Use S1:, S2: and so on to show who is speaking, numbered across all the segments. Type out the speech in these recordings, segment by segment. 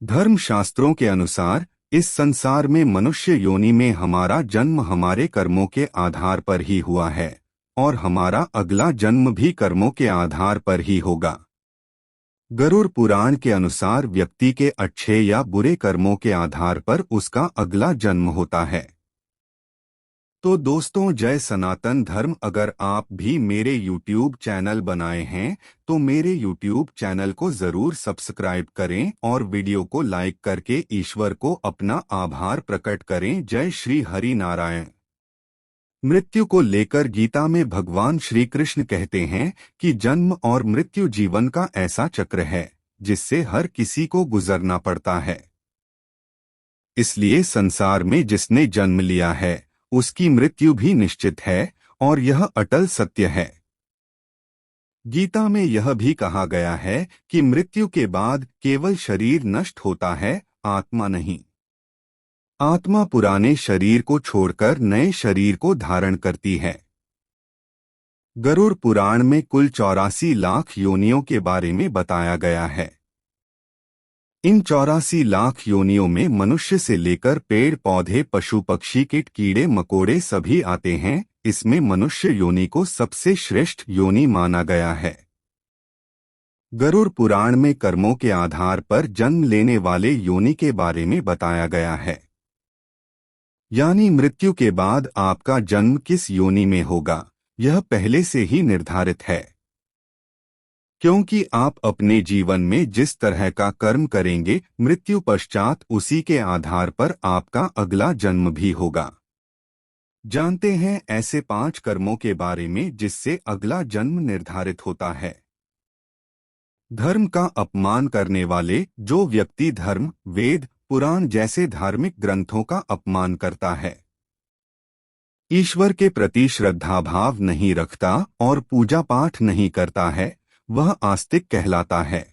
S1: धर्म शास्त्रों के अनुसार इस संसार में मनुष्य योनि में हमारा जन्म हमारे कर्मों के आधार पर ही हुआ है और हमारा अगला जन्म भी कर्मों के आधार पर ही होगा। गरुड़ पुराण के अनुसार व्यक्ति के अच्छे या बुरे कर्मों के आधार पर उसका अगला जन्म होता है। तो दोस्तों, जय सनातन धर्म। अगर आप भी मेरे YouTube चैनल बनाए हैं तो मेरे YouTube चैनल को जरूर सब्सक्राइब करें और वीडियो को लाइक करके ईश्वर को अपना आभार प्रकट करें। जय श्री हरि नारायण। मृत्यु को लेकर गीता में भगवान श्री कृष्ण कहते हैं कि जन्म और मृत्यु जीवन का ऐसा चक्र है जिससे हर किसी को गुजरना पड़ता है। इसलिए संसार में जिसने जन्म लिया है उसकी मृत्यु भी निश्चित है और यह अटल सत्य है। गीता में यह भी कहा गया है कि मृत्यु के बाद केवल शरीर नष्ट होता है, आत्मा नहीं। आत्मा पुराने शरीर को छोड़कर नए शरीर को धारण करती है। गरुड़ पुराण में कुल 84 लाख योनियों के बारे में बताया गया है। इन 84 लाख योनियों में मनुष्य से लेकर पेड़ पौधे पशु पक्षी कीट कीड़े मकोड़े सभी आते हैं। इसमें मनुष्य योनि को सबसे श्रेष्ठ योनि माना गया है। गरुड़ पुराण में कर्मों के आधार पर जन्म लेने वाले योनि के बारे में बताया गया है। यानी मृत्यु के बाद आपका जन्म किस योनि में होगा यह पहले से ही निर्धारित है, क्योंकि आप अपने जीवन में जिस तरह का कर्म करेंगे मृत्यु पश्चात उसी के आधार पर आपका अगला जन्म भी होगा। जानते हैं ऐसे 5 कर्मों के बारे में जिससे अगला जन्म निर्धारित होता है। धर्म का अपमान करने वाले, जो व्यक्ति धर्म, वेद, पुराण जैसे धार्मिक ग्रंथों का अपमान करता है, ईश्वर के प्रति श्रद्धा भाव नहीं रखता और पूजा पाठ नहीं करता है, वह आस्तिक कहलाता है।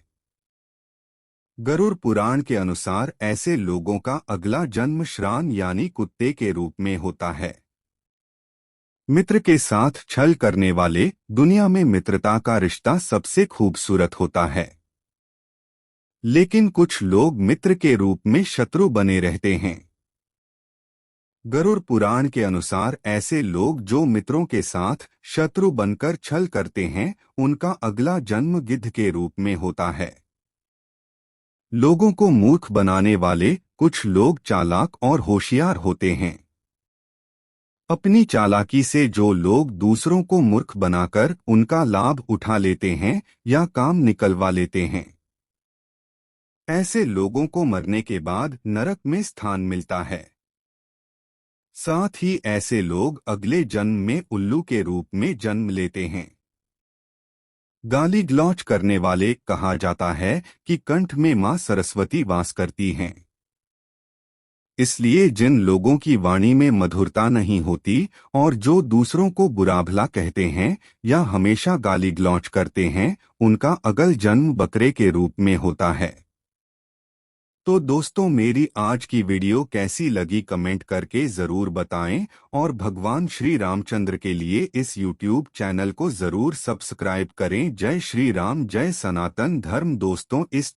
S1: गरुड़ पुराण के अनुसार ऐसे लोगों का अगला जन्म श्रान यानी कुत्ते के रूप में होता है। मित्र के साथ छल करने वाले, दुनिया में मित्रता का रिश्ता सबसे खूबसूरत होता है, लेकिन कुछ लोग मित्र के रूप में शत्रु बने रहते हैं। गरुड़ पुराण के अनुसार ऐसे लोग जो मित्रों के साथ शत्रु बनकर छल करते हैं उनका अगला जन्म गिद्ध के रूप में होता है। लोगों को मूर्ख बनाने वाले कुछ लोग चालाक और होशियार होते हैं। अपनी चालाकी से जो लोग दूसरों को मूर्ख बनाकर उनका लाभ उठा लेते हैं या काम निकलवा लेते हैं, ऐसे लोगों को मरने के बाद नरक में स्थान मिलता है। साथ ही ऐसे लोग अगले जन्म में उल्लू के रूप में जन्म लेते हैं। गाली गलौच करने वाले, कहा जाता है कि कंठ में मां सरस्वती वास करती हैं। इसलिए जिन लोगों की वाणी में मधुरता नहीं होती और जो दूसरों को बुरा भला कहते हैं या हमेशा गाली गलौच करते हैं उनका अगल जन्म बकरे के रूप में होता है। तो दोस्तों, मेरी आज की वीडियो कैसी लगी कमेंट करके ज़रूर बताएं और भगवान श्री रामचंद्र के लिए इस YouTube चैनल को ज़रूर सब्सक्राइब करें। जय श्री राम, जय सनातन धर्म। दोस्तों, इस